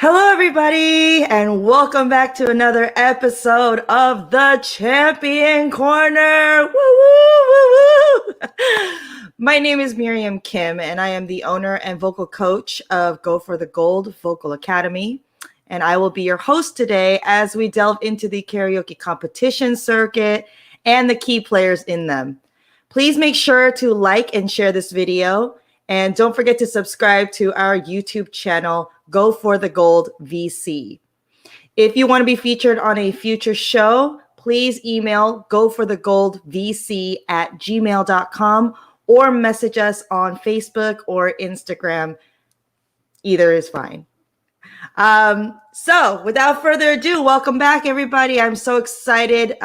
Hello, everybody, and welcome back to another episode of the Champion Corner. Woo, woo, woo, woo. My name is Miriam Kim, and I am the owner and vocal coach of Go for the Gold Vocal Academy. And I will be your host today as we delve into the karaoke competition circuit and the key players in them. Please make sure to like and share this video. And don't forget to subscribe to our YouTube channel, Go for the Gold VC. If you want to be featured on a future show, please email goforthegoldvc@gmail.com or message us on Facebook or Instagram. Either is fine. So without further ado, welcome back, everybody. I'm so excited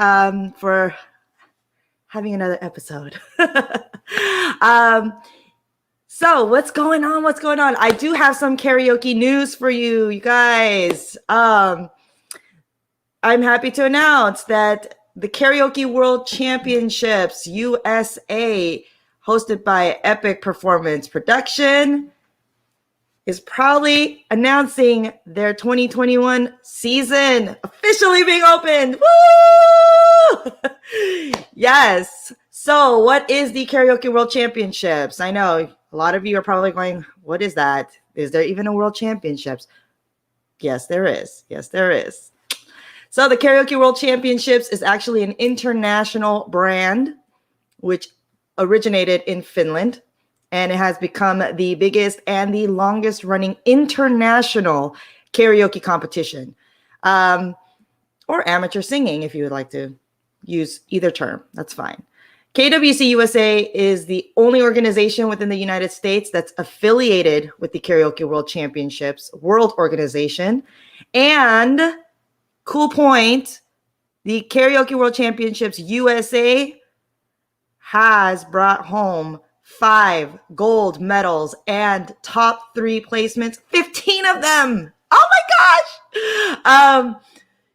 for having another episode. So what's going on? I do have some karaoke news for you guys. I'm happy to announce that the Karaoke World Championships USA, hosted by Epic Performance Production, is proudly announcing their 2021 season officially being opened. Woo! Yes. So what is the Karaoke World Championships? I know a lot of you are probably going, what is that? Is there even a World Championships? Yes, there is. So the Karaoke World Championships is actually an international brand which originated in Finland, and it has become the biggest and the longest running international karaoke competition, or amateur singing if you would like to use either term. That's fine. KWC USA is the only organization within the United States that's affiliated with the Karaoke World Championships World Organization. And cool point, the Karaoke World Championships USA has brought home 5 gold medals and top 3 placements, 15 of them. Oh my gosh.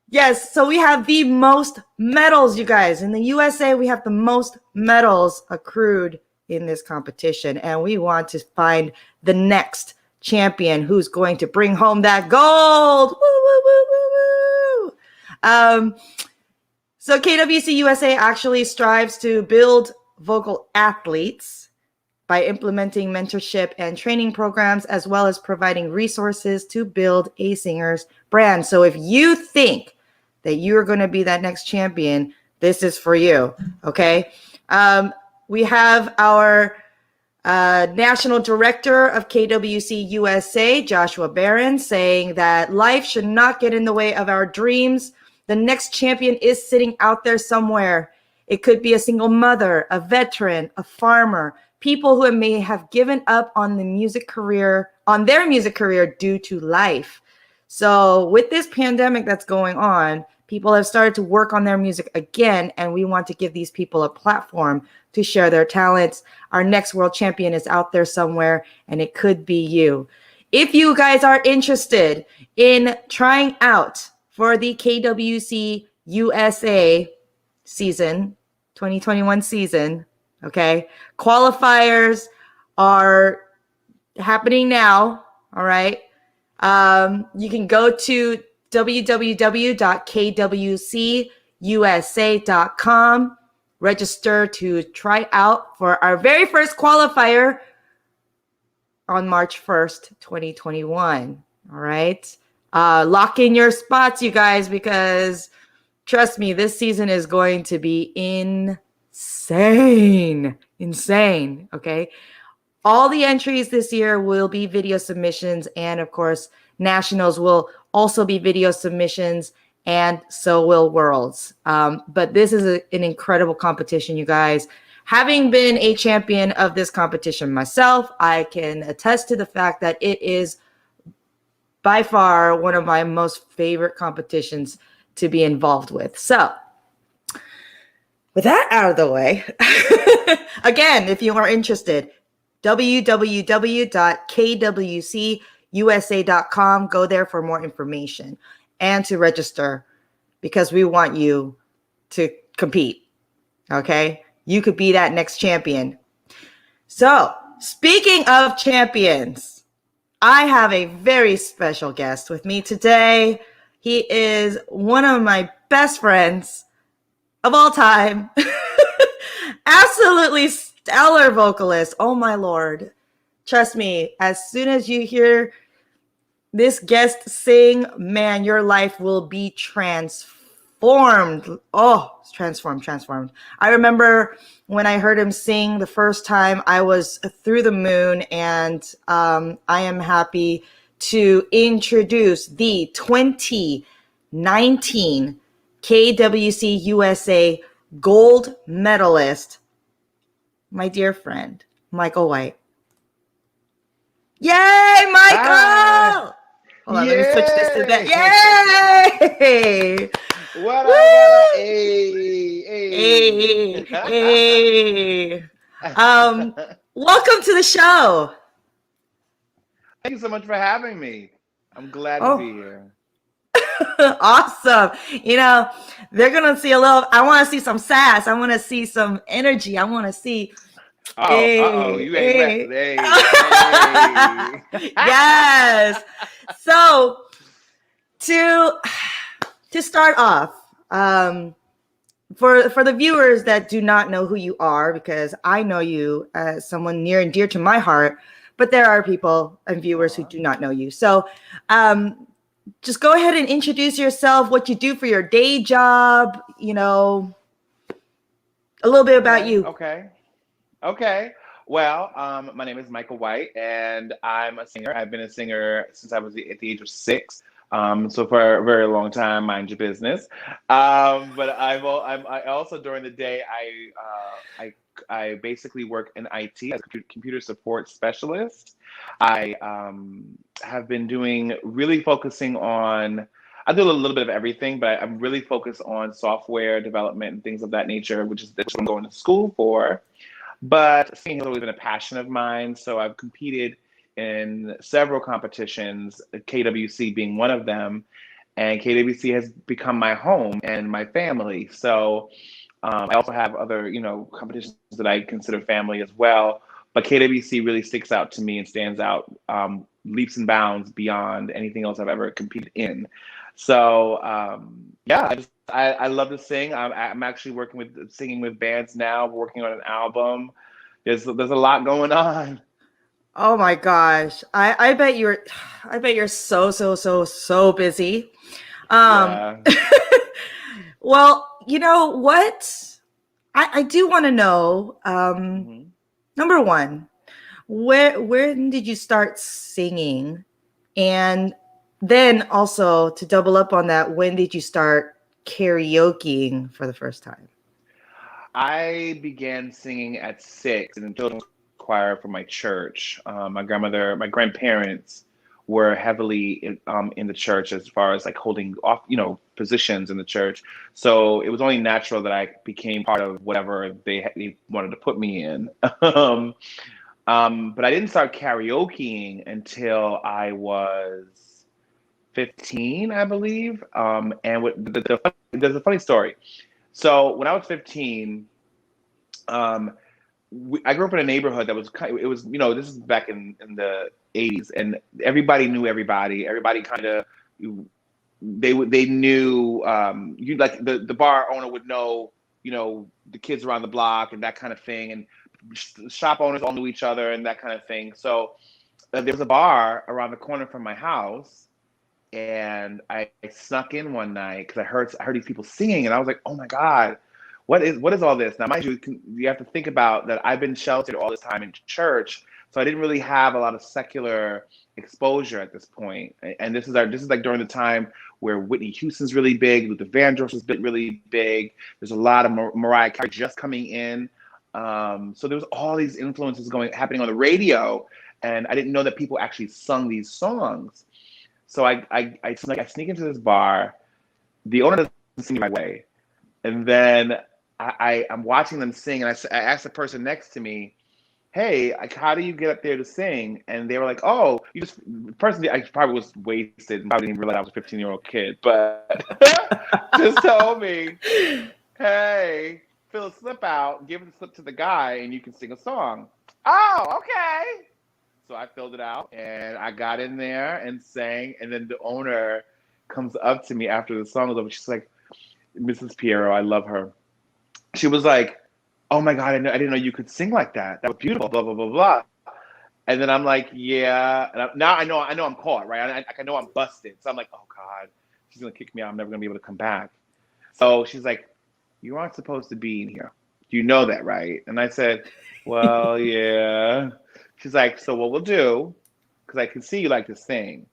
Yes, so we have the most medals, you guys. In the USA, we have the most medals accrued in this competition, and we want to find the next champion who's going to bring home that gold. Woo, woo, woo, woo, woo. So KWC USA actually strives to build vocal athletes by implementing mentorship and training programs, as well as providing resources to build a singer's brand. So if you think that you're going to be that next champion, this is for you, okay? We have our National Director of KWC USA, Joshua Barron, saying that life should not get in the way of our dreams. The next champion is sitting out there somewhere. It could be a single mother, a veteran, a farmer, people who may have given up on their music career due to life. So with this pandemic that's going on, people have started to work on their music again, and we want to give these people a platform to share their talents. Our next world champion is out there somewhere, and it could be you. If you guys are interested in trying out for the KWC USA season, 2021 season, okay, qualifiers are happening now, all right? You can go to www.kwcusa.com, register to try out for our very first qualifier on March 1st, 2021. All right. Lock in your spots, you guys, because trust me, this season is going to be insane. Okay. All the entries this year will be video submissions, and of course, nationals will also be video submissions, and so will worlds. But this is an incredible competition, you guys. Having been a champion of this competition myself, I can attest to the fact that it is by far one of my most favorite competitions to be involved with. So with that out of the way, again, if you are interested, www.kwcusa.com. Go there for more information and to register, because we want you to compete. Okay? You could be that next champion. So, speaking of champions, I have a very special guest with me today. He is one of my best friends of all time. Absolutely stellar vocalist. Oh my lord. Trust me, as soon as you hear this guest sing, man, your life will be transformed. Oh, transformed, transformed. I remember when I heard him sing the first time, I was through the moon, and I am happy to introduce the 2019 KWC USA gold medalist, my dear friend, Michael White. Yay, Hi. Michael! Hold on, let me switch this to that. Yay. Yay! What I got a Woo! hey, Hey, hey. Um, Welcome to the show. Thank you so much for having me. I'm glad to Oh, be here. awesome. You know, they're gonna see a little, I wanna see some sass. I wanna see some energy. I wanna see, Uh-oh, hey, you ain't met. hey. Hey, hey. Yes. So to start off, for the viewers that do not know who you are, because I know you as someone near and dear to my heart, but there are people and viewers who Aw. do not know you. So just go ahead and introduce yourself, what you do for your day job, a little bit about Okay, you. okay. Okay. Well, my name is Michael White, and I'm a singer. I've been a singer since I was at the age of 6. So for a very long time, mind your business. But I also during the day I basically work in IT as a computer support specialist. I have been doing really focusing on. I do a little bit of everything, but I'm really focused on software development and things of that nature, which is what I'm going to school for. But singing has always been a passion of mine, so I've competed in several competitions, KWC being one of them, and KWC has become my home and my family. So I also have other, competitions that I consider family as well. But KWC really sticks out to me and stands out leaps and bounds beyond anything else I've ever competed in. So yeah, I love to sing. I'm actually working with singing with bands now. We're working on an album. There's a lot going on. Oh my gosh. I bet you're so busy. Um Yeah. well, you know what? I do want to know, hmm number one, when did you start singing? And then also to double up on that, when did you start karaokeing for the first time? I began singing at 6 in the children's choir for my church. My grandparents were heavily in the church as far as like holding off, positions in the church. So it was only natural that I became part of whatever they wanted to put me in. um, but I didn't start karaokeing until I was 15, I believe. And there's a funny story. So when I was 15, um, I grew up in a neighborhood that was it was this is back in the 80s, and everybody knew everybody. Everybody kind of they knew you like the bar owner would know the kids around the block and that kind of thing, and shop owners all knew each other and that kind of thing. So there was a bar around the corner from my house, and I snuck in one night because I heard these people singing, and I was like, oh my god, what is all this? Now, mind you, you have to think about that. I've been sheltered all this time in church, so I didn't really have a lot of secular exposure at this point. And this is like during the time where Whitney Houston's really big, Luther Vandross was really big. There's a lot of Mariah Carey just coming in. So there was all these influences happening on the radio, and I didn't know that people actually sung these songs. So I sneak into this bar. The owner doesn't see me right away, and then I'm watching them sing, and I asked the person next to me, "Hey, like, how do you get up there to sing?" And they were like, "Oh, you just." Personally, I probably was wasted and probably didn't realize I was a 15-year-old kid, but just told me, "Hey, fill a slip out, give the slip to the guy, and you can sing a song." Oh, okay. So I filled it out and I got in there and sang. And then the owner comes up to me after the song was over. She's like, Mrs. Piero, I love her. She was like, oh my God, I didn't know you could sing like that. That was beautiful, blah, blah, blah, blah. And then I'm like, yeah. And now I know I'm caught, right? I know I'm busted. So I'm like, oh God, she's going to kick me out. I'm never going to be able to come back. So she's like, you aren't supposed to be in here. You know that, right? And I said, well, yeah. She's like, so what we'll do, because I can see you like to sing.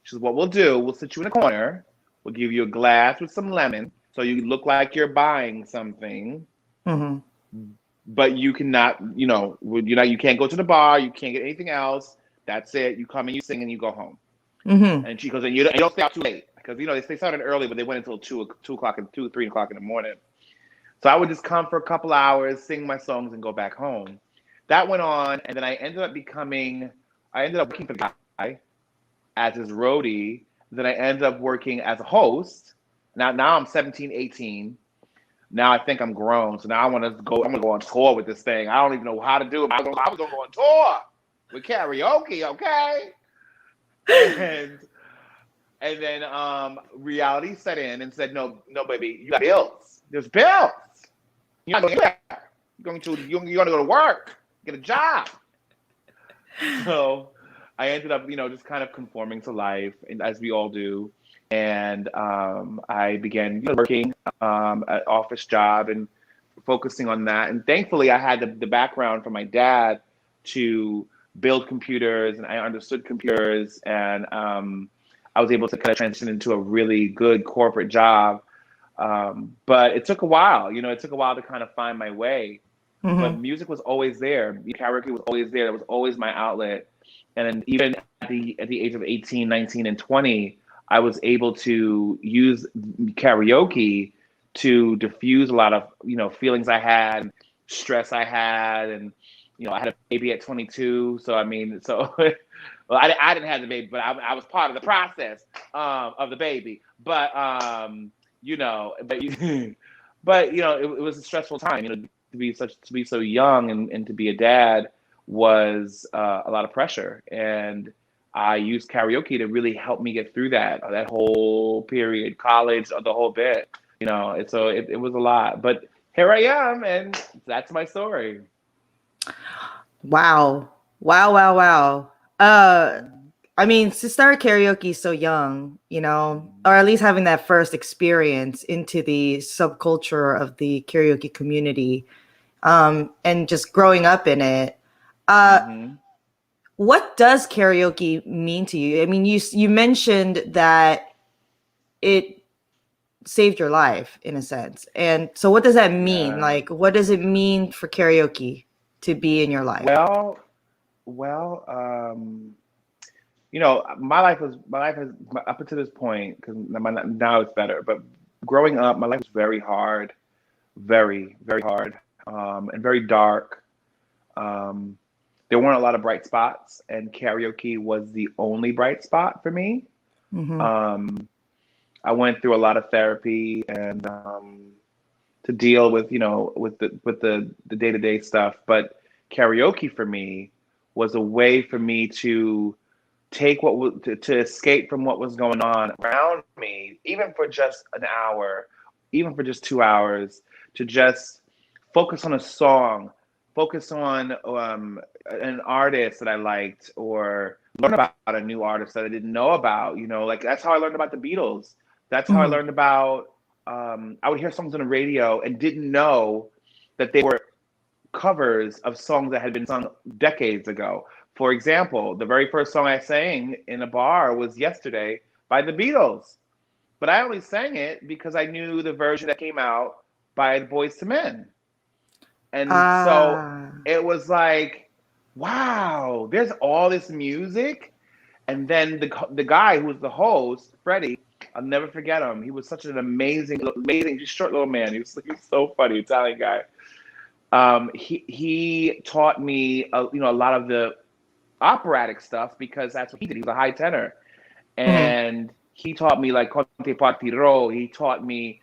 She says, what we'll do, we'll sit you in a corner. We'll give you a glass with some lemon so you look like you're buying something. Mm-hmm. But you cannot, you can't go to the bar. You can't get anything else. That's it. You come and you sing and you go home. Mm-hmm. And she goes, and you don't stay out too late because they started early, but they went until 2 o'clock and 3 o'clock in the morning. So I would just come for a couple hours, sing my songs, and go back home. That went on, and then I ended up working for the guy as his roadie. Then I ended up working as a host. Now I'm 17, 18. Now I think I'm grown, so now I'm gonna go on tour with this thing. I don't even know how to do it. I was gonna go on tour with karaoke, okay? And then reality set in and said, no, baby, you got bills. There's bills. You're not going to you're gonna go to work, get a job. So I ended up, just kind of conforming to life, and as we all do. And I began working an office job and focusing on that. And thankfully, I had the background from my dad to build computers, and I understood computers, and I was able to kind of transition into a really good corporate job. But it took a while. It took a while to kind of find my way. But Mm-hmm. music was always there. Karaoke was always there. That was always my outlet. And then even at the age of 18, 19, and 20, I was able to use karaoke to diffuse a lot of, feelings I had, stress I had, and, I had a baby at 22. So, I mean, well, I didn't have the baby, but I was part of the process of the baby. But, it was a stressful time, to be so young and to be a dad was a lot of pressure. And I used karaoke to really help me get through that whole period, college, the whole bit. It was a lot, but here I am, and that's my story. Wow. Wow, wow, wow. I mean, to start karaoke so young, or at least having that first experience into the subculture of the karaoke community, and just growing up in it. Uh, Mm-hmm. what does karaoke mean to you? I mean, you mentioned that it saved your life in a sense. And so what does that mean? Yeah. Like, what does it mean for karaoke to be in your life? Well, my life has up until this point because now it's better. But growing up, my life was very hard, very, very hard, and very dark. Um, there weren't a lot of bright spots, and karaoke was the only bright spot for me. Mm-hmm. Um, I went through a lot of therapy and to deal with the day-to-day stuff, but karaoke for me was a way for me to take to escape from what was going on around me, even for just an hour, even for just 2 hours, to just focus on a song, focus on an artist that I liked, or learn about a new artist that I didn't know about. Like that's how I learned about the Beatles. That's how I Mm-hmm. learned about. I would hear songs on the radio and didn't know that they were covers of songs that had been sung decades ago. For example, the very first song I sang in a bar was Yesterday by the Beatles. But I only sang it because I knew the version that came out by the Boys to Men. And so Ah. it was like, wow, there's all this music. And then the guy who was the host, Freddie, I'll never forget him. He was such an amazing, short little man. He was so funny, Italian guy. He taught me, a lot of the operatic stuff because that's what he did. He was a high tenor, Mm-hmm. and he taught me like Conte Partirò. He taught me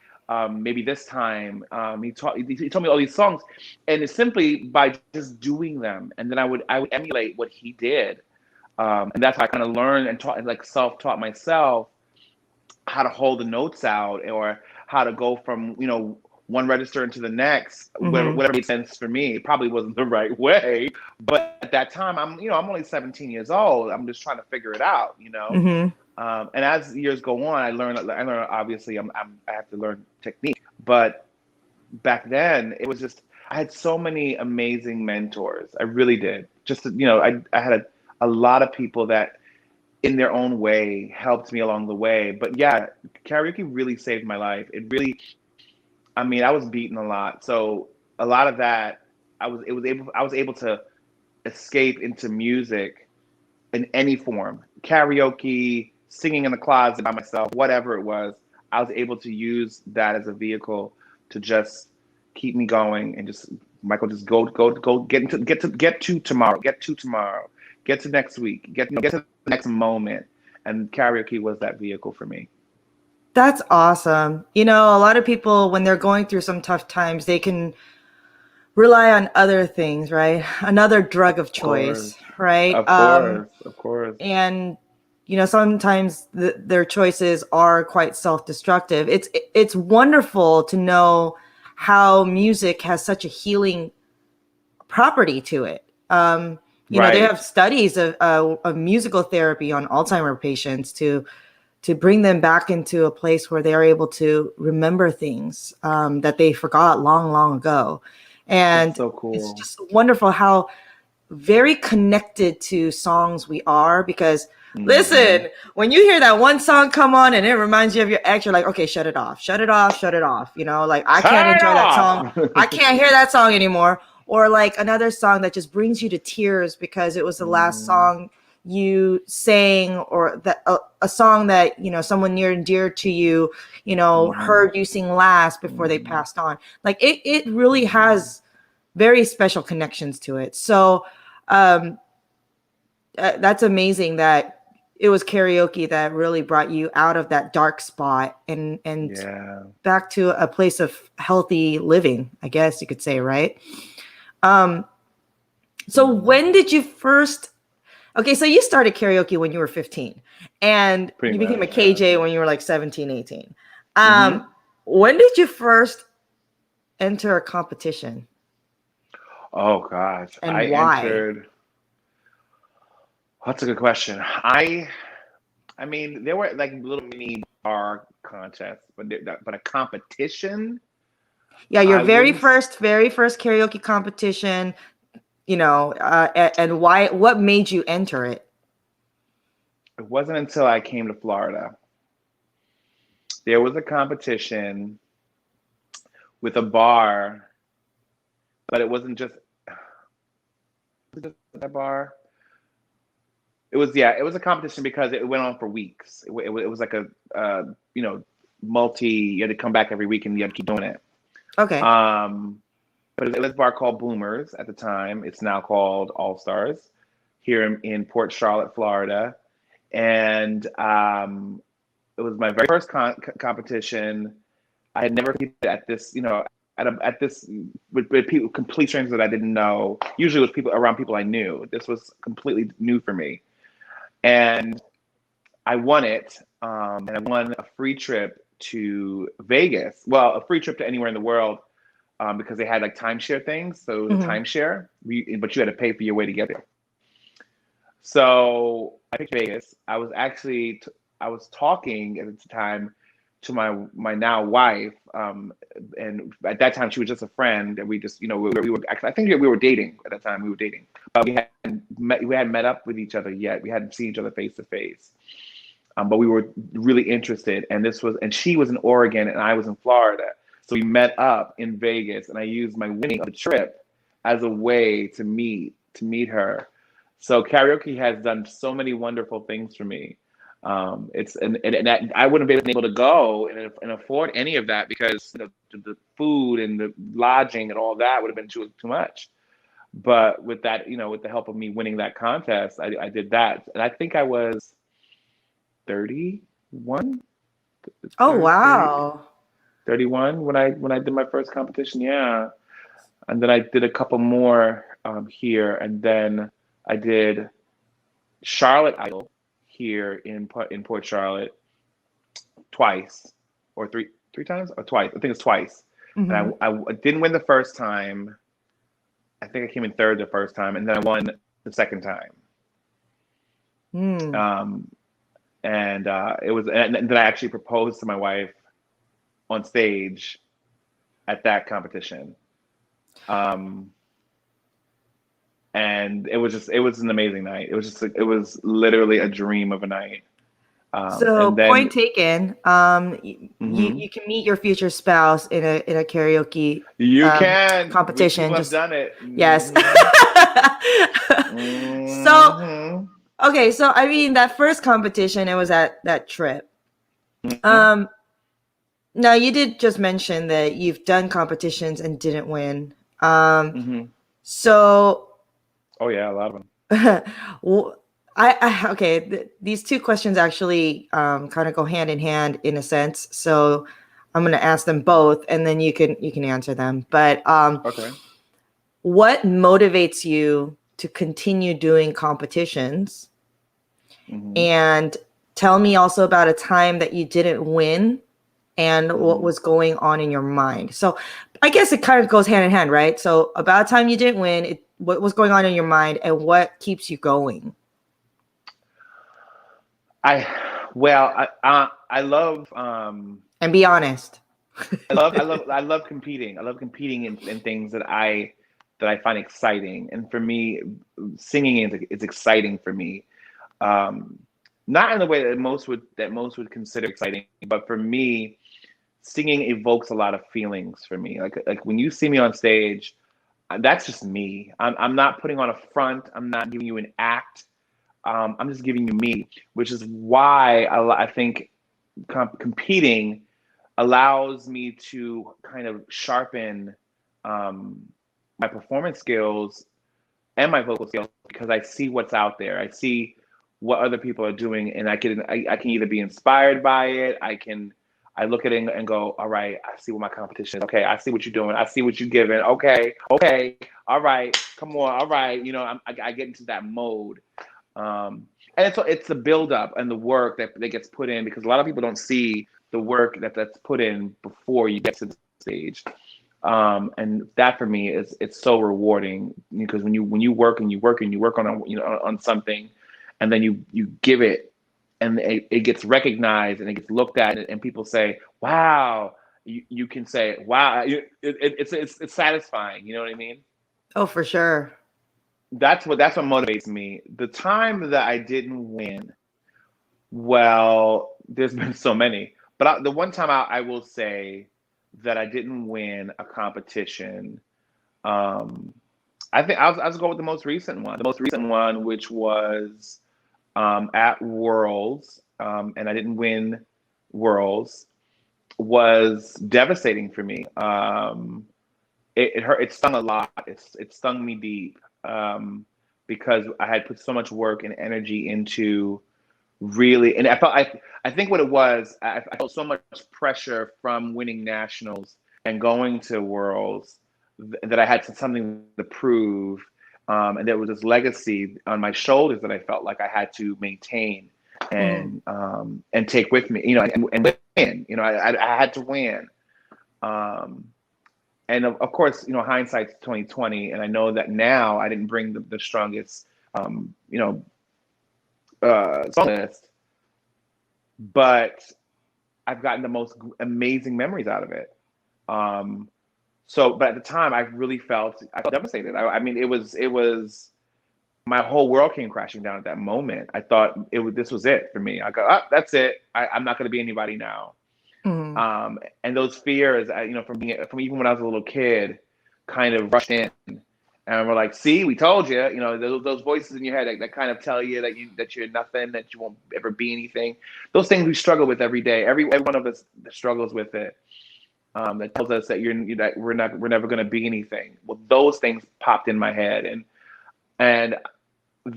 maybe this time. He taught me all these songs, and it's simply by just doing them, and then I would emulate what he did. And that's how I kind of learned and taught, like self-taught myself how to hold the notes out, or how to go from, one register into the next, Mm-hmm. whatever made sense for me. It probably wasn't the right way, but at that time, I'm only 17 years old. I'm just trying to figure it out. Mm-hmm. And as years go on, I learn obviously I have to learn technique, but back then it was just, I had so many amazing mentors. I really did. Just, I had a lot of people that in their own way helped me along the way. But yeah, karaoke really saved my life. It really, I mean, I was beaten a lot. So a lot of that, I was able to escape into music in any form. Karaoke, singing in the closet by myself, whatever it was. I was able to use that as a vehicle to just keep me going, and just, Michael, just go get to tomorrow, get to next week, get to the next moment. And karaoke was that vehicle for me. That's awesome. A lot of people, when they're going through some tough times, they can rely on other things, right? Another drug of Of course. choice, right? Of course. Of course. And sometimes their choices are quite self-destructive. It's wonderful to know how music has such a healing property to it. They Right. have studies of musical therapy on Alzheimer patients to bring them back into a place where they are able to remember things that they forgot long, long ago. That's And so it's cool. just wonderful how very connected to songs we are, because Hmm. listen, when you hear that one song come on and it reminds you of your ex, you're like, okay, shut it off, shut it off, shut it off. Like, I can't Turn it enjoy that off. song. I can't hear that song anymore. Or like another song that just brings you to tears because it was the last Hmm. song you sang, or that a song that someone near and dear to you Hmm. heard you sing last before they Hmm. passed on. Like, it really Hmm. has very special connections to it. So um, that's amazing that it was karaoke that really brought you out of that dark spot and Yeah. back to a place of healthy living, I guess you could say, right? Um, so Hmm. when did you first? Okay, so you started karaoke when you were 15, and Pretty you became a much, yeah. KJ when you were like 17, 18. Hmm. When did you first enter a competition, Oh gosh, I and why? entered. That's a good question. I mean, there were like little mini bar contests, but a competition, Yeah, your I wouldn't. very first karaoke competition, and why, what made you enter it? It wasn't until I came to Florida. There was a competition with a bar, but it wasn't just, was it just that bar. It was, yeah, it was a competition because it went on for weeks. It was like a you know multi. You had to come back every week and you had to keep doing it. Okay. Um, but it was a bar called Boomers at the time. It's now called All Stars here in Port Charlotte, Florida. And it was my very first competition. I had never competed at this, at this with people, complete strangers that I didn't know. Usually, with people around people I knew. This was completely new for me, and I won it. And I won a free trip to Vegas. Well, a free trip to anywhere in the world, because they had like timeshare things. So it was a Hmm. timeshare, but you had to pay for your way to get there. So I picked Vegas. I was talking at the time to my now wife, and at that time she was just a friend, and we just, we were actually, I think we were dating at that time. We were dating, but we hadn't met up with each other yet. We hadn't seen each other face to face. But we were really interested, and she was in Oregon and I was in Florida. So we met up in Vegas, and I used my winning of the trip as a way to meet her. So karaoke has done so many wonderful things for me. It's and that, I wouldn't have been able to go and afford any of that because the food and the lodging and all that would have been too much. But with that, with the help of me winning that contest, I did that, and I think I was 31, Oh, 30, 30, wow. 31 when I did my first competition. Yeah, and then I did a couple more here, and then I did. Charlotte Idol here in Port Charlotte twice or three times or twice. I think it's twice. Mm-hmm. And I didn't win the first time. I think I came in third the first time, and then I won the second time. Mm. Um, and then I actually proposed to my wife on stage at that competition. Um, and it was an amazing night. It was literally a dream of a night. So And then point taken. mhm, You can meet your future spouse in a karaoke you can. People competition. have Just done it. yes. So Hmm. okay, so I mean that first competition, it was at that trip. Hmm. Um, Now you did just mention that you've done competitions and didn't win. Hmm. So Oh yeah, a lot of them. w- okay, these two questions actually kind of go hand in hand in a sense. So I'm going to ask them both, and then you can answer them. But Okay. what motivates you to continue doing competitions? Hmm. And tell me also about a time that you didn't win and what Hmm. was going on in your mind. So I guess it kind of goes hand in hand, right? So about a time you didn't win, what was going on in your mind and what keeps you going? I well, I love And be honest. I love competing. I love competing in things that I find exciting. And for me, singing is exciting for me. Um, Not in the way that most would consider exciting, but for me, singing evokes a lot of feelings for me. Like when you see me on stage, that's just me. I'm not putting on a front. I'm not giving you an act. I'm just giving you me, which is why I think competing allows me to kind of sharpen um, my performance skills and my vocal skills because I see what's out there. I see what other people are doing, and I can either be inspired by it. I look at it and go, all right, I see what my competition is. Okay, I see what you're doing. I see what you're giving. Okay, okay, all right, come on, all right. You know, I get into that mode. And it's the build up and the work that gets put in because a lot of people don't see the work that's put in before you get to the stage. And that for me is it's so rewarding because when you work and you work and you work on on something, and then you give it and it gets recognized and it gets looked at and people say, "Wow." You can say, "Wow." It's satisfying. You know what I mean? Oh, for sure. That's what motivates me. The time that I didn't win, well, there's been so many, but the one time I will say that I didn't win a competition. Um, I think I'll just go with the most recent one. The most recent one, which was at Worlds, and I didn't win Worlds, was devastating for me. It hurt. It stung a lot. It stung me deep because I had put so much work and energy into really, and I think what it was, I felt so much pressure from winning nationals and going to Worlds that I had something to prove, and there was this legacy on my shoulders that I felt like I had to maintain Mm, and take with me, you know, and win. You know, I had to win. Um, and of course, you know, hindsight's 2020, and I know that now I didn't bring the strongest, you know, song list, but I've gotten the most amazing memories out of it. Um, but at the time, I felt devastated. I mean, it was my whole world came crashing down at that moment. I thought this was it for me. I go, oh, that's it. I'm not going to be anybody now. mm, And those fears, you know, from even when I was a little kid, kind of rushed in, and we're like, "See, we told you." You know, those voices in your head that kind of tell you that you're nothing, that you won't ever be anything. Those things we struggle with every day. Every one of us struggles with it. That tells us that we're never going to be anything. Well, those things popped in my head, and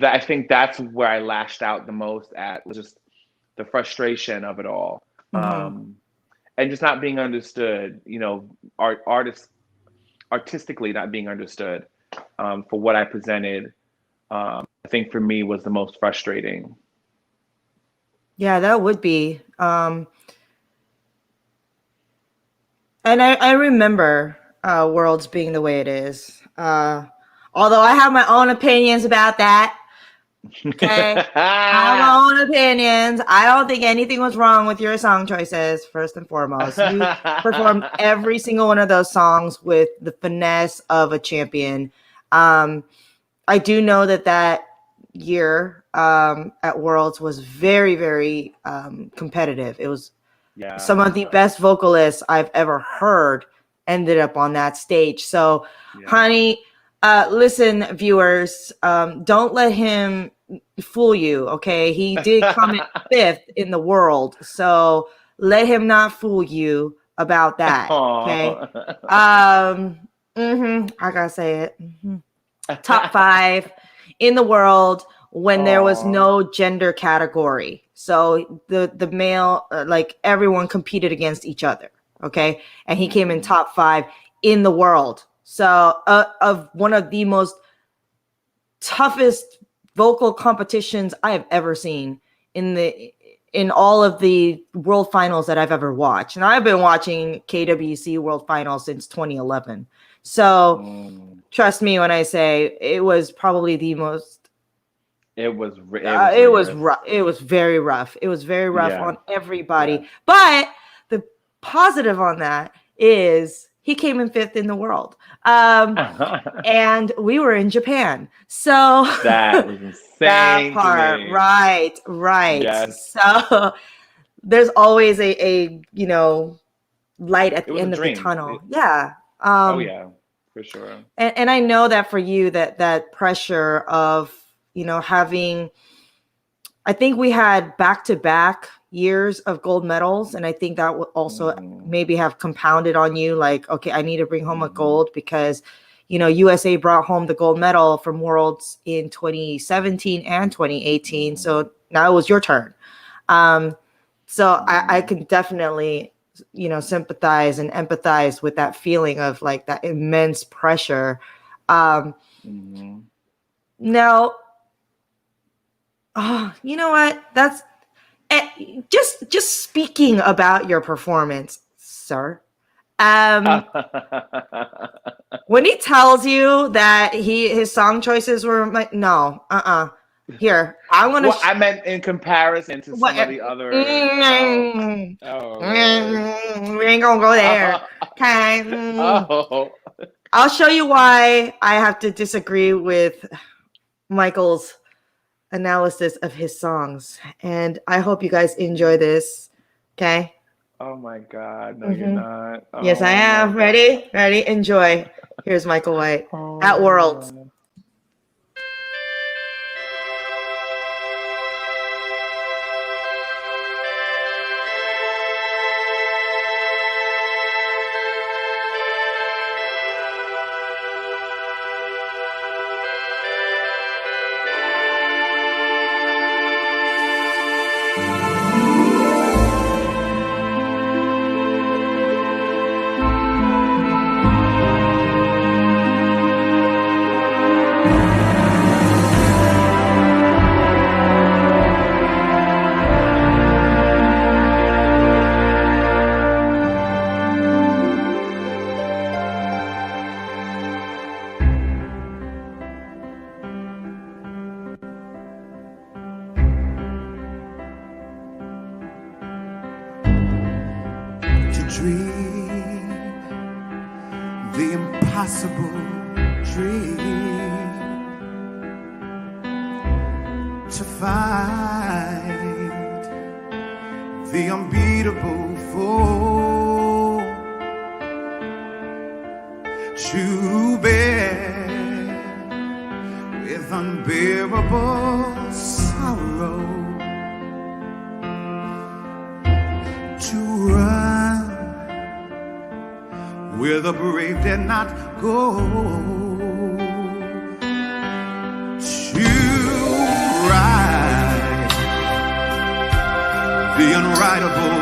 I think that's where I lashed out the most at was just the frustration of it all. mm-hmm. And just not being understood, you know, artists artistically not being understood for what I presented, I think for me was the most frustrating. Yeah, that would be. And I remember Worlds being the way it is. Although I have my own opinions about that. Okay. I have my own opinions. I don't think anything was wrong with your song choices, first and foremost. You performed every single one of those songs with the finesse of a champion. I do know that year at Worlds was very, very competitive. It was some of the best vocalists I've ever heard ended up on that stage. So, honey, listen, viewers, don't let him fool you. Okay, he did come in 5th in the world, so let him not fool you about that. Okay, I gotta say it. Top 5 in the world when there was no gender category. So the male, like everyone competed against each other. Okay. And he came in top 5 in the world. So of one of the most toughest vocal competitions I have ever seen in all of the world finals that I've ever watched. And I've been watching KWC World Finals since 2011. So trust me when I say it was probably the most. It was rough. It was very rough. It was very rough on everybody. Yeah. But the positive on that is he came in 5th in the world. And we were in Japan. So that was insane. That part. Right. Yes. So there's always a light at the end of the tunnel. Yeah. Oh yeah, for sure. And I know that for you that pressure of having, I think we had back-to-back years of gold medals. And I think that would also maybe have compounded on you. Like, okay, I need to bring home a gold because, USA brought home the gold medal from Worlds in 2017 and 2018. So now it was your turn. So I can definitely, sympathize and empathize with that feeling of like that immense pressure. Now, you know what? That's just speaking about your performance, sir. When he tells you that his song choices were like, no, here, I want to. Well, I meant in comparison to some of the other. We ain't gonna go there. Okay. I'll show you why I have to disagree with Michael's analysis of his songs, and I hope you guys enjoy this. Okay. Oh my God! No, you're not. Oh, yes, I am. Ready? Enjoy. Here's Michael White at Worlds. God. Dream the impossible dream, to fight the unbeatable foe, to bear with unbearable sorrow, to run where the brave did not go, to right the unrightable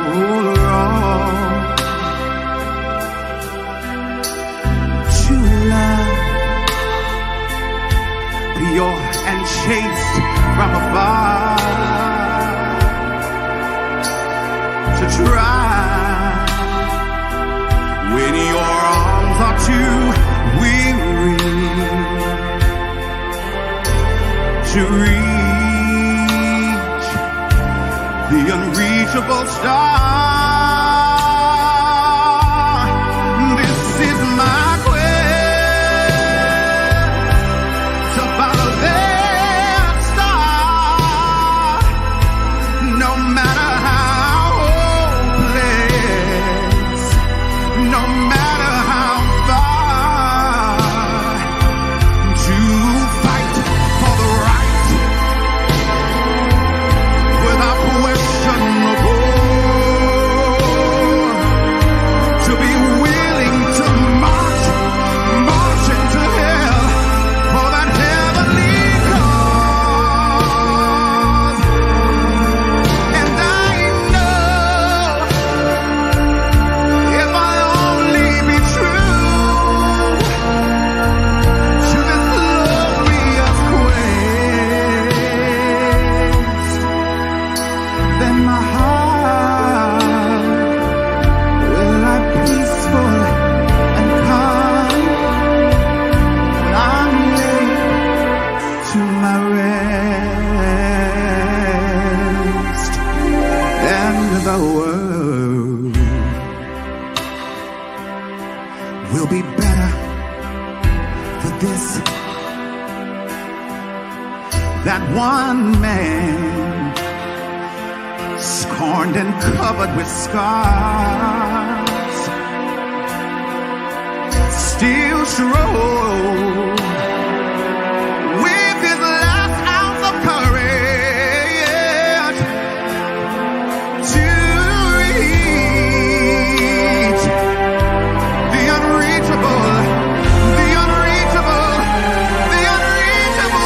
wrong, to love pure and taste from afar, to try when your arms are too weary to reach the unreachable star. This is my quest to follow that star, no matter how hopeless, no matter how far, to fight for the right without question or to be willing to march into hell for that heavenly cause. And I know if I only be true to this glorious quest, then my heart will lie peaceful and calm when I'm laid to my rest, and the world will be better for this, that one man scorned and covered with scars still strode with his last ounce of courage to reach the unreachable, the unreachable, the unreachable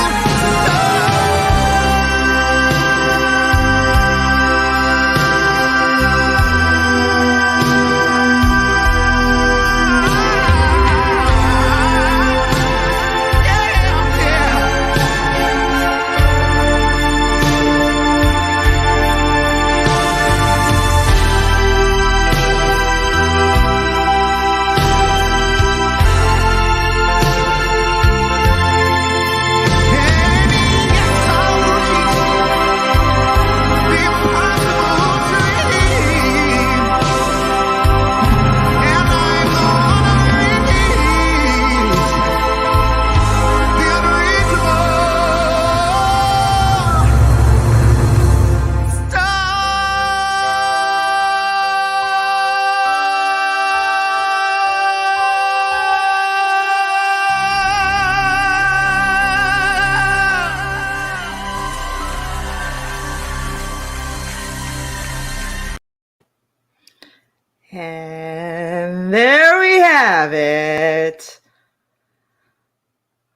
And there we have it.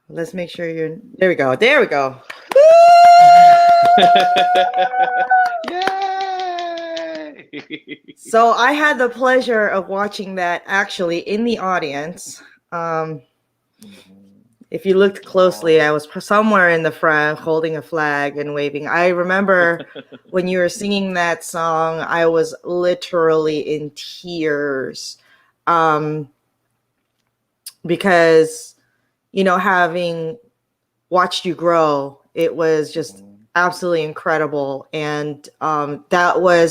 Let's make sure you're. There we go. There we go. Yay! So I had the pleasure of watching that actually in the audience. If you looked closely, I was somewhere in the front holding a flag and waving. I remember when you were singing that song, I was literally in tears. Because, you know, having watched you grow, it was just absolutely incredible. And that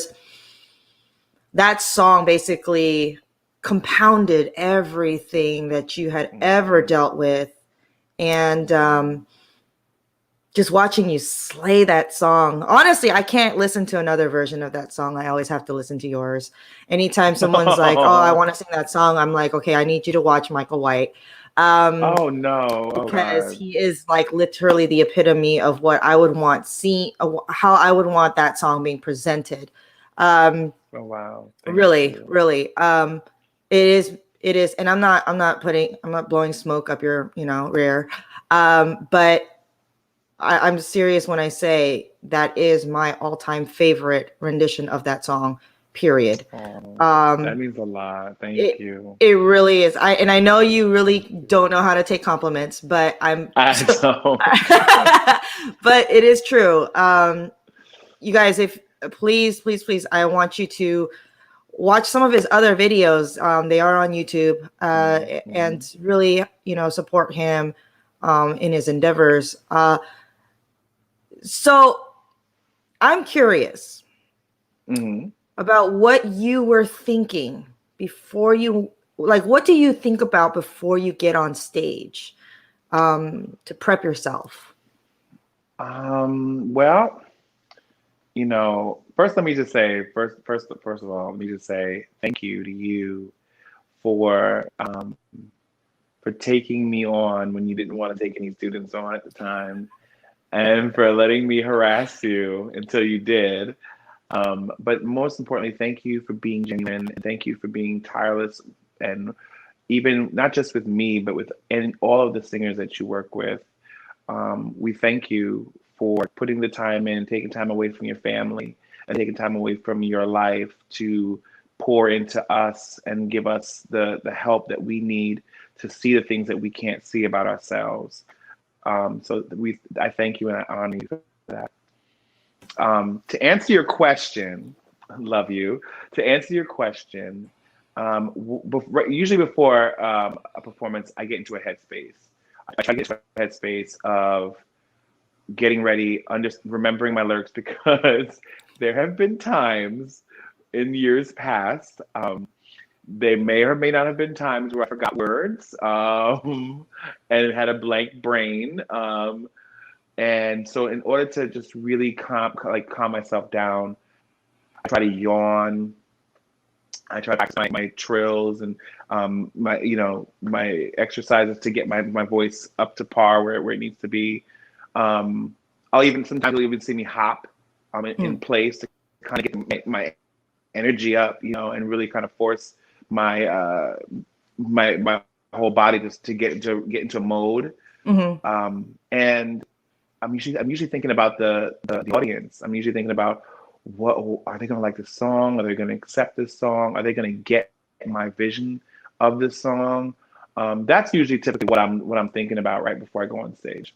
song basically compounded everything that you had ever dealt with. And just watching you slay that song. Honestly, I can't listen to another version of that song. I always have to listen to yours. Anytime someone's like, oh, I want to sing that song, I'm like, okay, I need you to watch Michael White. Oh no! Because he is like literally the epitome of what I would want how I would want that song being presented. Oh wow! Really. It is, and I'm not blowing smoke up your, rear. But I'm serious when I say that is my all-time favorite rendition of that song. period. That means a lot. Thank you. It really is. I know you really don't know how to take compliments, but I don't. but it is true. You guys, if please, I want you to watch some of his other videos. They are on YouTube, and really, support him in his endeavors. So I'm curious about what you were thinking before you, like, what do you think about before you get on stage to prep yourself? Well, first let me just say, first of all, let me just say thank you to you for taking me on when you didn't want to take any students on at the time, and for letting me harass you until you did. But most importantly, thank you for being genuine, and thank you for being tireless, and even not just with me, but with all of the singers that you work with. We thank you for putting the time in, taking time away from your family, and taking time away from your life to pour into us and give us the help that we need to see the things that we can't see about ourselves. I thank you and I honor you for that. To answer your question, I love you. To answer your question, usually before a performance, I get into a headspace. I try to get into a headspace of getting ready, remembering my lyrics, because there have been times in years past, they may or may not have been times where I forgot words and had a blank brain. And so in order to just really calm myself down, I try to yawn. I try to practice my trills and my exercises to get my voice up to par where it needs to be. Sometimes you'll even see me hop in place to kind of get my energy up, and really kind of force my my whole body just to get into mode. And I'm usually thinking about the audience. I'm usually thinking about, what are they going to like this song? Are they going to accept this song? Are they going to get my vision of this song? That's usually typically what I'm thinking about right before I go on stage.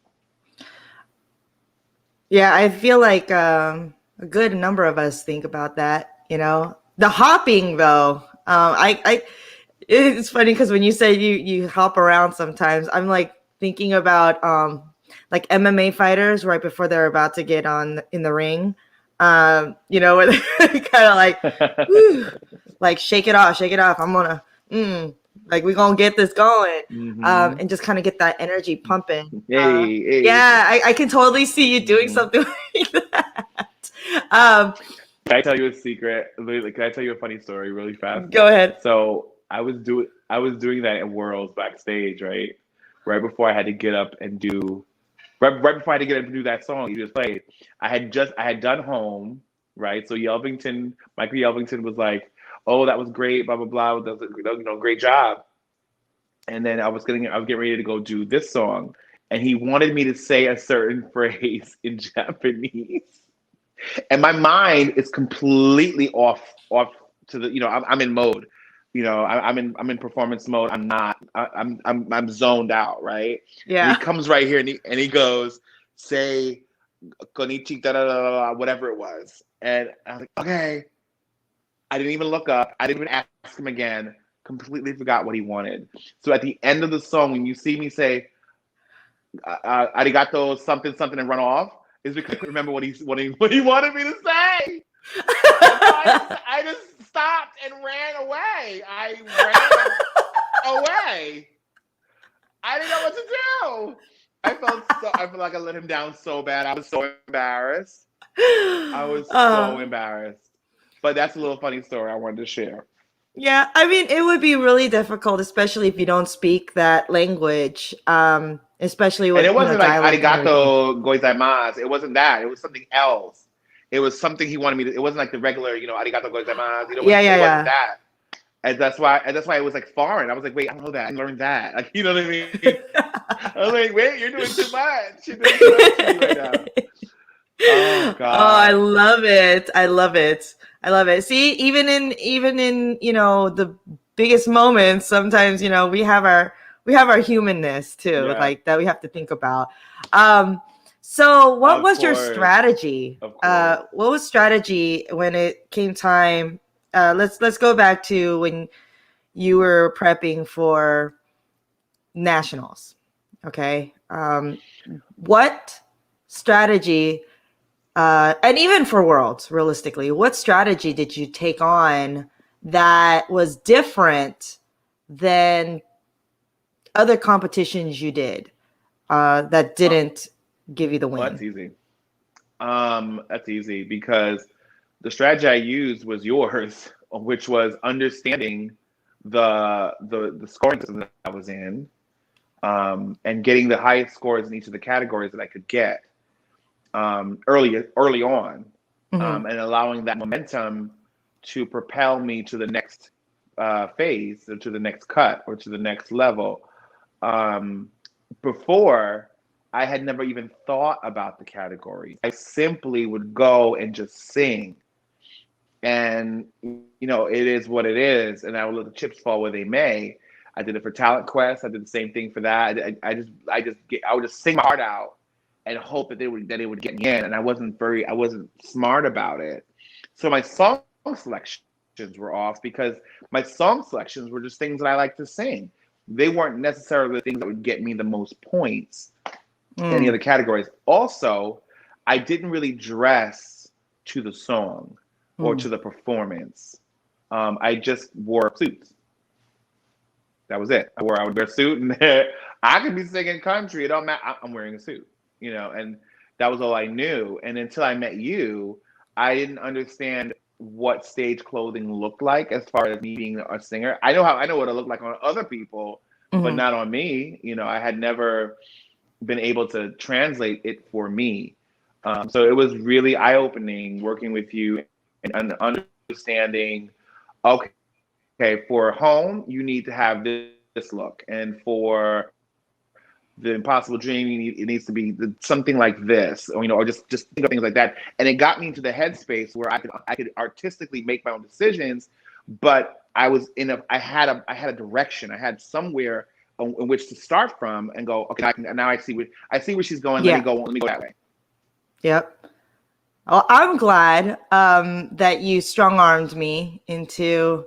Yeah, I feel like a good number of us think about that. The hopping though, it's funny because when you say you hop around sometimes, I'm like thinking about like MMA fighters right before they're about to get in the ring. Where they're kind of like, whew, like shake it off. I'm gonna, we're gonna get this going, and just kind of get that energy pumping. Hey. Yeah, I can totally see you doing something like that. Can I tell you a secret? Can I tell you a funny story really fast? Go ahead. So I was doing that in Worlds backstage, right? Right before I had to get up and do. Right before I had to get up and do that song you just played, I had done Home, right? So Michael Yelvington was like, "Oh, that was great, blah blah blah. That was great job." And then I was getting ready to go do this song, and he wanted me to say a certain phrase in Japanese, and my mind is completely off to the. I'm in mode. I'm in performance mode. I'm zoned out, right? Yeah. And he comes right here and he goes, say konichi da da da da whatever it was. And I was like, okay. I didn't even look up. I didn't even ask him again. Completely forgot what he wanted. So at the end of the song, when you see me say arigato something something and run off, is because I couldn't remember what he wanted me to say. I just stopped and ran away. I ran away. I didn't know what to do. I felt like I let him down so bad. I was so embarrassed. So embarrassed. But that's a little funny story I wanted to share. Yeah, I mean, it would be really difficult, especially if you don't speak that language. Especially with, and it wasn't like arigato goizaimasu. It wasn't that. It was something else. It was something he wanted me to. It wasn't like the regular, arigato goizaimasu. It wasn't that. And that's why it was like foreign. I was like, wait, I don't know that. I learned that. Like, you know what I mean? I was like, wait, you're doing too much. You're doing too much to me right now. Oh God. Oh, I love it. I love it. See, even in the biggest moments, sometimes we have our humanness too, Yeah, like that we have to think about. Um, so what of was your course, strategy? of course. What was strategy when it came time? Let's go back to when you were prepping for nationals. Okay. What strategy, and even for worlds, realistically, what strategy did you take on that was different than other competitions you did, that Uh, didn't give you the well, that's win? easy. That's easy because the strategy I used was yours, which was understanding the scoring system that I was in, and getting the highest scores in each of the categories that I could get, early on, Hmm. and allowing that momentum to propel me to the next phase, or to the next cut, or to the next level. Um, Before, I had never even thought about the categories. I simply would go and just sing. And, it is what it is. And I would let the chips fall where they may. I did it for Talent Quest. I did the same thing for that. I would just sing my heart out and hope that it would get me in. And I wasn't smart about it. So my song selections were off because my song selections were just things that I like to sing. They weren't necessarily the things that would get me the most points in any Mm, other categories. Also, I didn't really dress to the song or mm. to the performance. I just wore suits. That was it. I would wear a suit, and I could be singing country. It don't matter. I'm wearing a suit, and that was all I knew. And until I met you, I didn't understand what stage clothing looked like as far as me being a singer. I know what it looked like on other people, but Mhm. not on me. I had never been able to translate it for me. So it was really eye opening working with you and understanding, okay, for home, you need to have this look. And for the impossible dream, it needs to be something like this, or just think of things like that. And it got me into the headspace where I could artistically make my own decisions, but I had a direction. I had somewhere in which to start from and go, okay, now I see where she's going. Yeah. Let me go that way. Yep. Well, I'm glad that you strong armed me into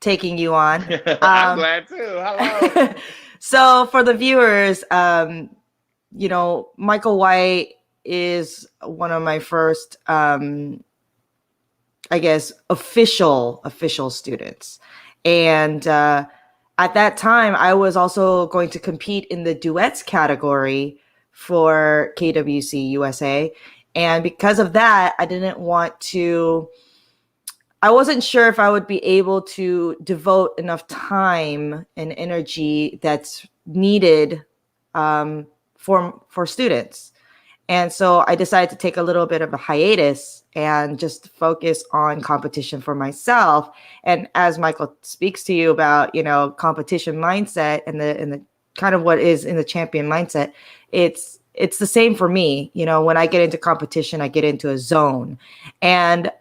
taking you on. I'm glad too. Hello. So for the viewers, Michael White is one of my first, I guess, official students. And at that time, I was also going to compete in the duets category for KWC USA. And because of that, I wasn't sure if I would be able to devote enough time and energy that's needed, for students. And so I decided to take a little bit of a hiatus and just focus on competition for myself. And as Michael speaks to you about, competition mindset and the kind of what is in the champion mindset, it's the same for me. When I get into competition, I get into a zone. And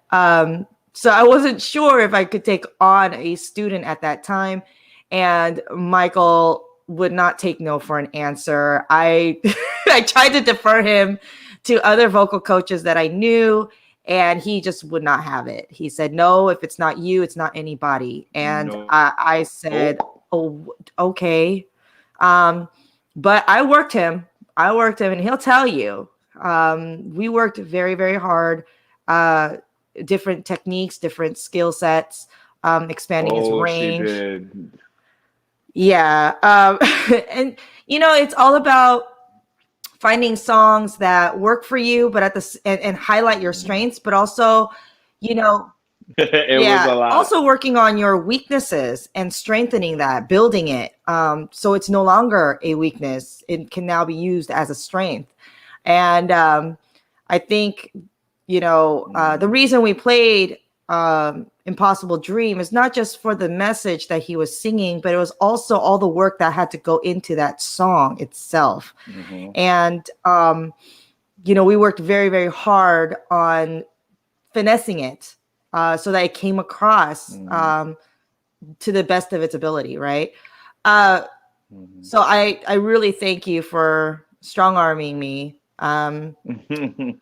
so I wasn't sure if I could take on a student at that time. And Michael would not take no for an answer. I I tried to defer him to other vocal coaches that I knew, and he just would not have it. He said, "No, if it's not you, it's not anybody." And No. I said, "Oh, okay." Um, but I worked him. And he'll tell you. We worked very, very hard. Uh, Different techniques, different skill sets, expanding his Oh, she range. did. Yeah. And it's all about finding songs that work for you, but and highlight your strengths, but also, you know, It was yeah, a lot. also working on your weaknesses and strengthening that, building it. So it's no longer a weakness. It can now be used as a strength. And I think, the reason we played Impossible Dream is not just for the message that he was singing, but it was also all the work that had to go into that song itself. Mhm. And, we worked very, very hard on finessing it so that it came across to the best of its ability, right? So I really thank you for strong arming me. Thank you.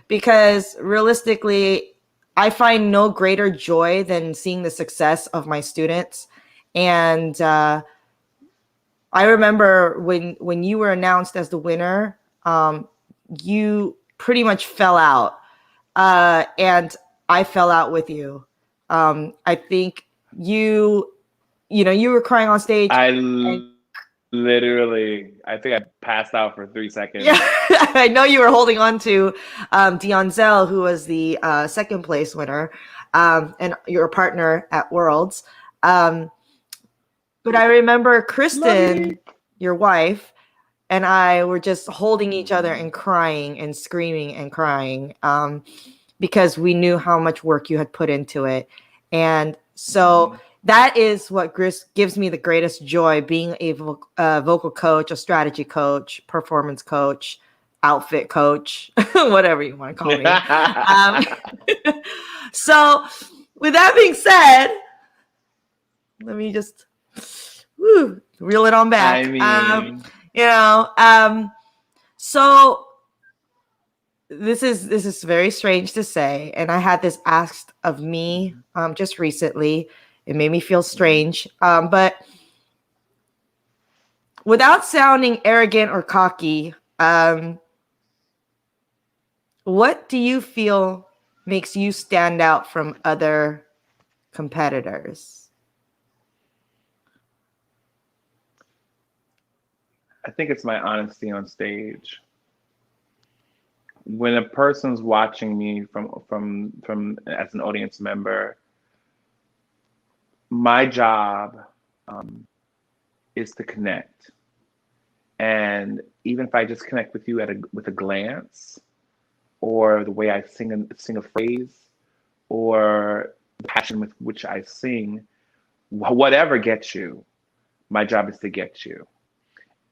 Because realistically, I find no greater joy than seeing the success of my students. And I remember when you were announced as the winner, you pretty much fell out, and I fell out with you. I think you were crying on stage. I And literally, I think I passed out for 3 seconds. yeah, I know you were holding on to Dion Zell, who was the second place winner, and your partner at Worlds. But I remember Kristen, your wife, and I were just holding each other and crying and screaming and crying, because we knew how much work you had put into it. And so that is what gives me the greatest joy, being a vocal coach, a strategy coach, performance coach, outfit coach, whatever you want to call me. So with that being said, let me just reel it on back. I mean, So this is very strange to say, and I had this asked of me just recently. It made me feel strange, but without sounding arrogant or cocky, what do you feel makes you stand out from other competitors? I think it's my honesty on stage. When a person's watching me from as an audience member, my job is to connect. And even if I just connect with you with a glance, or the way I sing a phrase, or the passion with which I sing, whatever gets you, my job is to get you.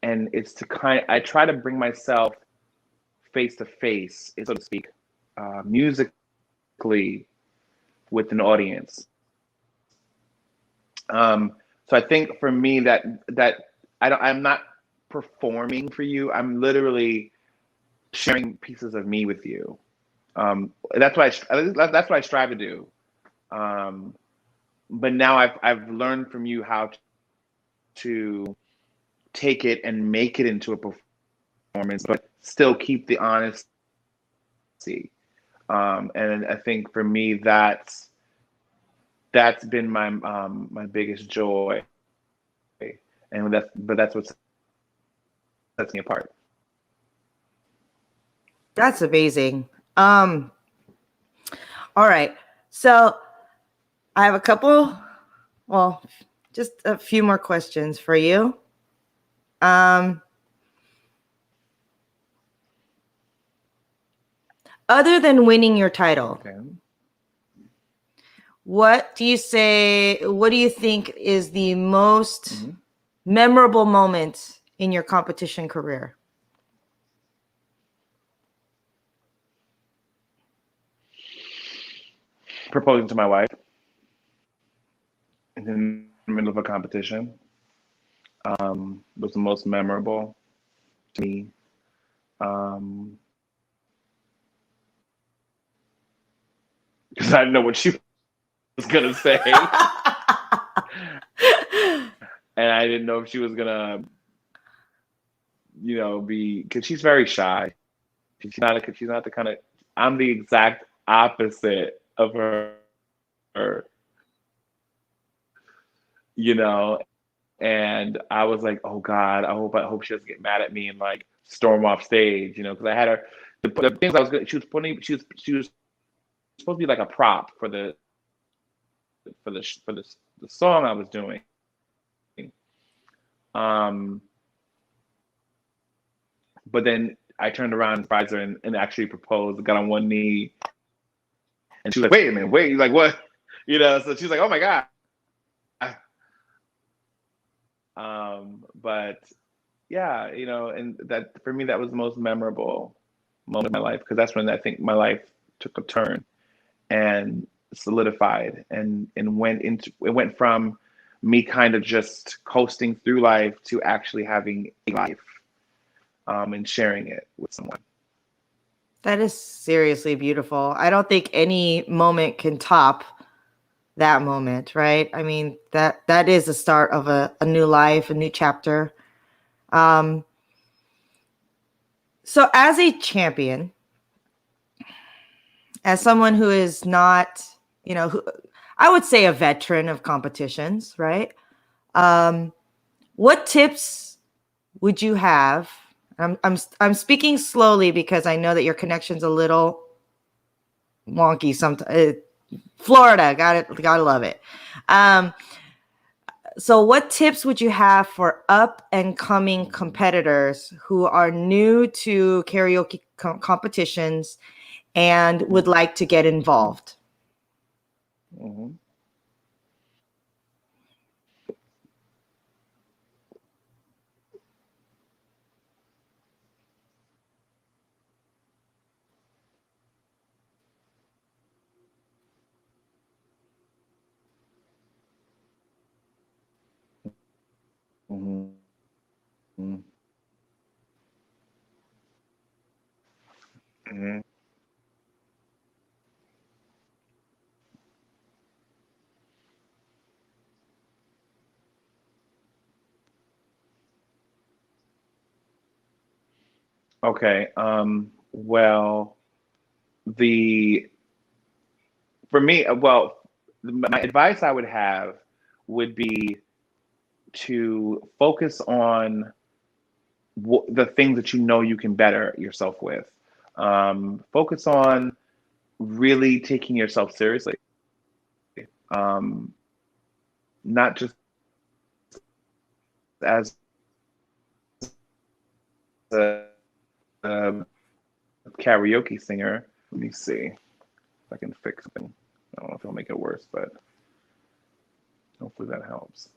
And it's I try to bring myself face to face, so to speak, musically with an audience. So I think for me that I'm not performing for you. I'm literally sharing pieces of me with you. That's what I strive to do. But now I've learned from you how to take it and make it into a performance, but still keep the honesty. And I think for me that's been my biggest joy, and that's what sets me apart. That's amazing. All right. So I have just a few more questions for you. Other than winning your title, Okay. what do you think is the most memorable moment in your competition career? Proposing to my wife in the middle of a competition was the most memorable to me. Because I didn't know what she was gonna say, and I didn't know if she was gonna, be, because she's very shy. She's not the kind of. I'm the exact opposite of her. And I was like, oh God, I hope she doesn't get mad at me and like storm off stage, because I had her. The things I was good. She was supposed to be like a prop for the song I was doing. But then I turned around and surprised her and actually proposed, got on one knee, and she was like, wait a minute, wait, like what? So she's like, oh my God. But yeah, and that for me, that was the most memorable moment of my life, because that's when I think my life took a turn. and solidified, and it went from me kind of just coasting through life to actually having a life, and sharing it with someone. That is seriously beautiful. I don't think any moment can top that moment, right? I mean, that is the start of a new life, a new chapter. Um, so as a champion, as someone who is not, who, I would say a veteran of competitions, right? Um, what tips would you have? I'm speaking slowly because I know that your connection's a little wonky sometimes. Florida, gotta love it. Um, so what tips would you have for up and coming competitors who are new to karaoke competitions and would like to get involved? Mhm. Mhm. Mhm. Mhm. Okay. Well, the for me, my advice I would have would be to focus on the things that you know you can better yourself with. Focus on really taking yourself seriously, um, not just as a, a karaoke singer. Let me see if I can fix something. I don't know if it'll make it worse, but hopefully that helps.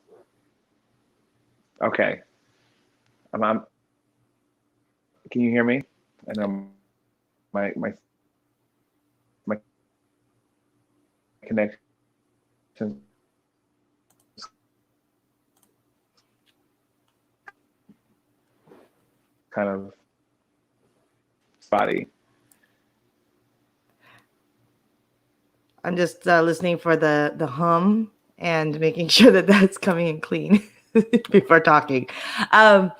Okay. I'm can you hear me? I know my connection kind of spotty. I'm just listening for the hum and making sure that that's coming in clean before talking. Um,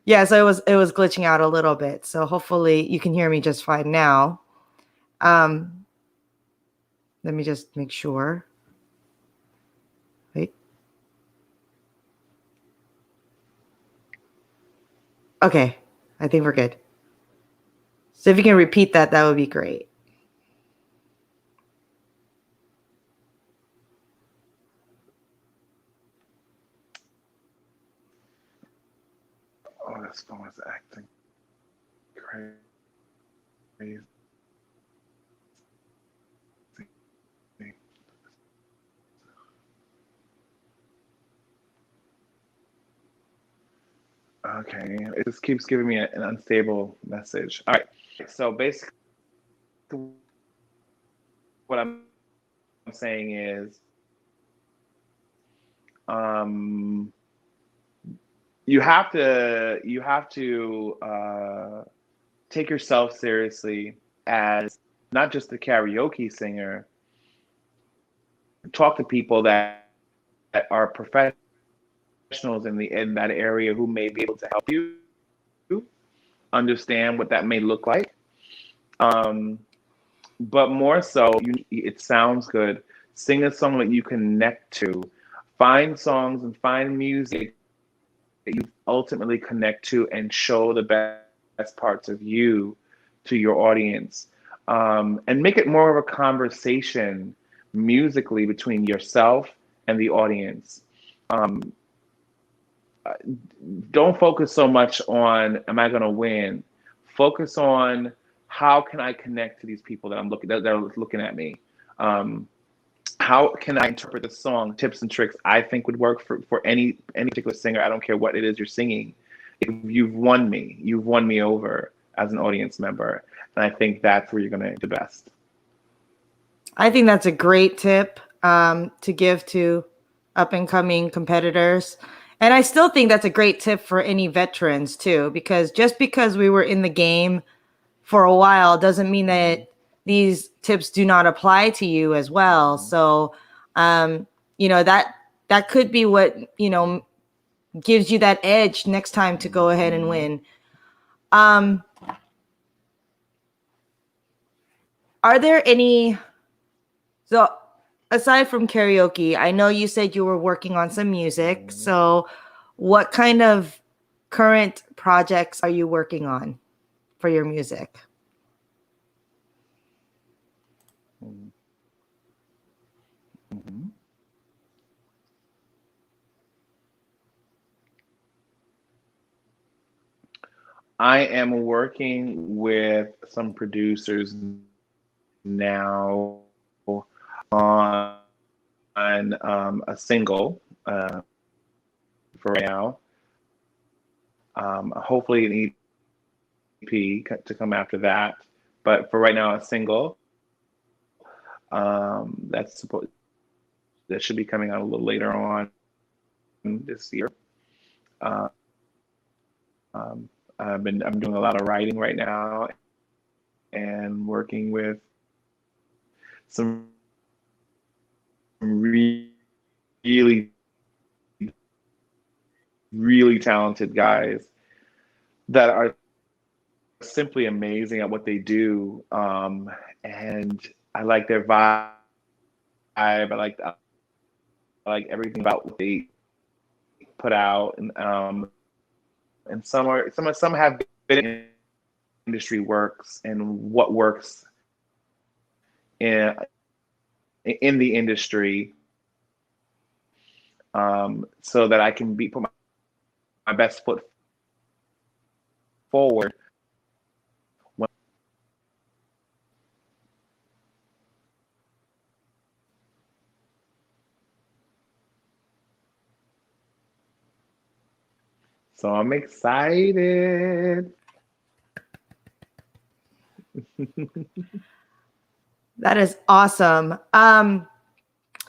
yeah, so it was glitching out a little bit. So hopefully you can hear me just fine now. Um, let me just make sure. Wait. Okay, I think we're good. So if you can repeat that, that would be great. Oh, this phone is acting crazy. Okay, it just keeps giving me an unstable message. All right, so basically, what I'm saying is, um, you have to take yourself seriously as not just a karaoke singer. Talk to people that are professionals in that area who may be able to help you understand what that may look like. Um, but more so, it sounds good. Sing a song that you connect to. Find songs and find music that you ultimately connect to and show the best parts of you to your audience. And make it more of a conversation musically between yourself and the audience. Um, don't focus so much on am I going to win. Focus on how can I connect to these people that are looking at me. Um, how can I interpret the song? Tips and tricks I think would work for any particular singer. I don't care what it is you're singing. If you've won me. You've won me over as an audience member, and I think that's where you're going to do best. I think that's a great tip to give to up and coming competitors. And I still think that's a great tip for any veterans too, because just because we were in the game for a while doesn't mean that these tips do not apply to you as well. So, that could be what, gives you that edge next time to go ahead and win. Are there any, so aside from karaoke, I know you said you were working on some music. So what kind of current projects are you working on for your music? Mhm. I am working with some producers now on a single for right now. Hopefully an EP to come after that, but for right now, a single that's supposed that should be coming out a little later on this year. Um, I'm doing a lot of writing right now and working with some really really talented guys that are simply amazing at what they do. And I like their vibe. I like everything about what they put out, and some have been in industry works and what works in in the industry, so that I can put my best foot forward. So I'm excited. That is awesome.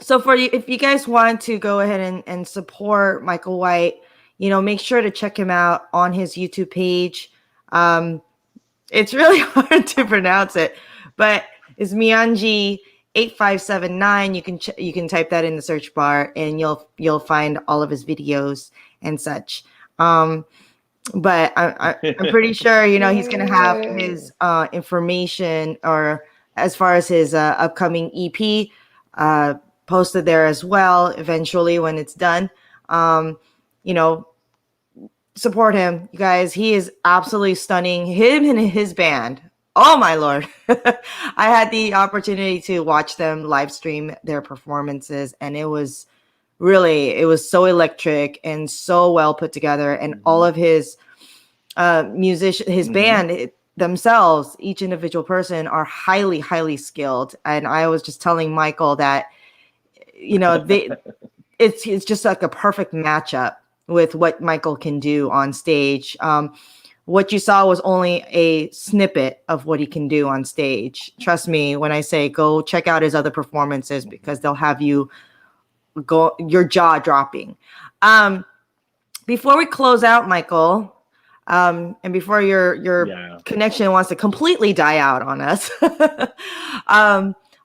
So for you, if you guys want to go ahead and support Michael White, make sure to check him out on his YouTube page. It's really hard to pronounce it, but it's Mianji 8579. You can type that in the search bar and you'll find all of his videos and such. But I'm pretty sure he's gonna have his information, or as far as his upcoming EP posted there as well eventually when it's done. You know, support him, you guys. He is absolutely stunning. Him and his band. Oh my lord. I had the opportunity to watch them live stream their performances, and it was so electric and so well put together. And all of his his band themselves, each individual person, are highly, highly skilled. And I was just telling Michael that, it's just like a perfect matchup with what Michael can do on stage. What you saw was only a snippet of what he can do on stage. Trust me when I say go check out his other performances, because they'll have your jaw dropping. Before we close out, Michael, and before your connection wants to completely die out on us,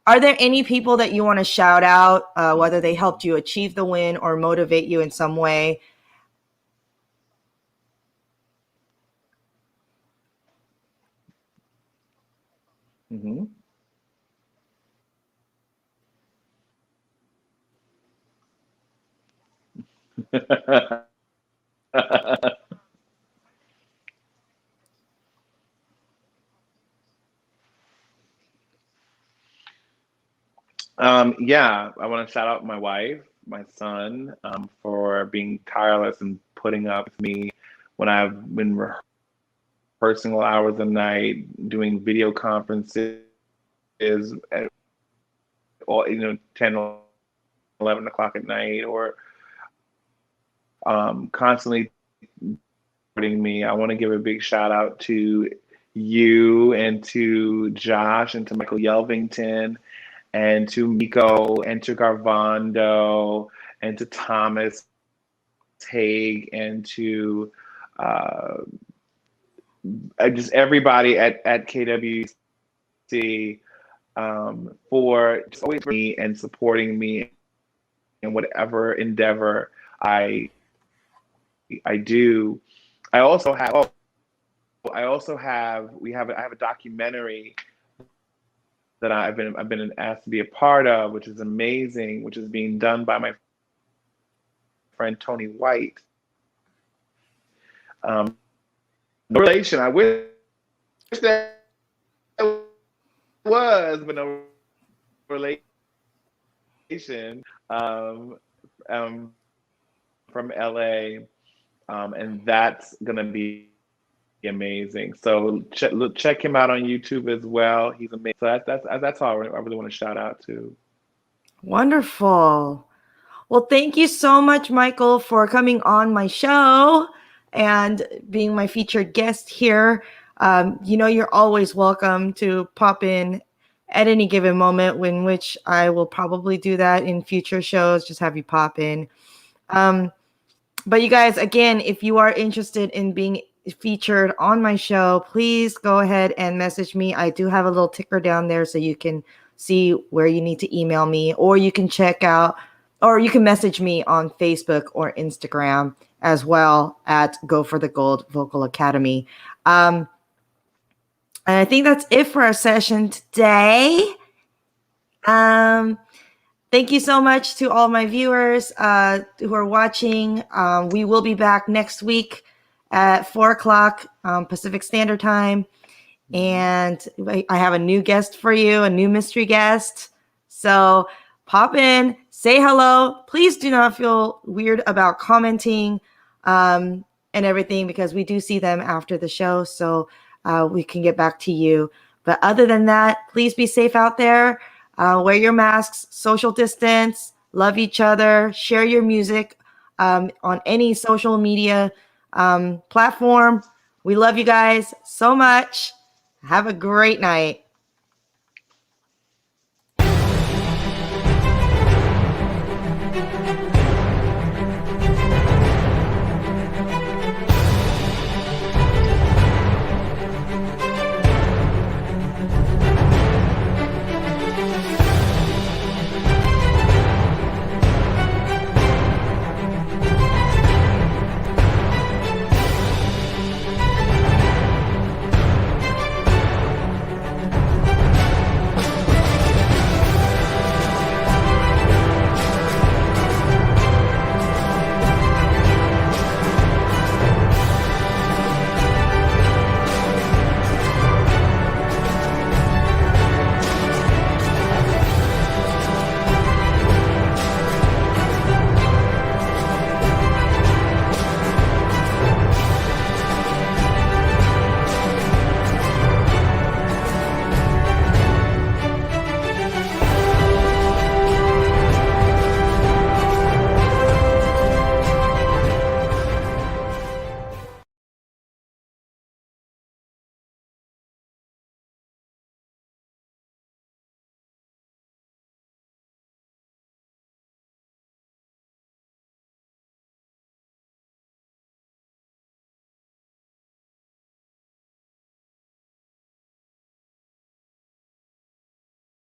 are there any people that you want to shout out, whether they helped you achieve the win or motivate you in some way? Mm-hmm. Yeah, I want to shout out my wife, my son, for being tireless and putting up with me when I've been rehearsing all hours of the night, doing video conferences at all, 10, 11 o'clock at night, or constantly supporting me. I want to give a big shout out to you and to Josh and to Michael Yelvington and to Miko, and to Garvando, and to Thomas Haig, and to just everybody at KWC for just always me and supporting me in whatever endeavor I do. I also have I have a documentary that I've been asked to be a part of, which is amazing, which is being done by my friend Tony White. No relation. I wish that was, but no relation. From LA, and that's gonna be amazing. So check him out on YouTube as well. He's amazing. So that's all I really want to shout out to. Wonderful. Well, thank you so much, Michael, for coming on my show and being my featured guest here. You're always welcome to pop in at any given moment, in which I will probably do that in future shows, just have you pop in. But you guys, again, if you are interested in being featured on my show, please go ahead and message me. I do have a little ticker down there so you can see where you need to email me, or you can you can message me on Facebook or Instagram as well at Go for the Gold Vocal Academy. And I think that's it for our session today. Thank you so much to all my viewers who are watching. We will be back next week at 4 o'clock Pacific Standard Time. And I have a new guest for you, a new mystery guest. So pop in, say hello. Please do not feel weird about commenting and everything, because we do see them after the show. So we can get back to you. But other than that, please be safe out there. Wear your masks, social distance, love each other, share your music on any social media platform. We love you guys so much. Have a great night.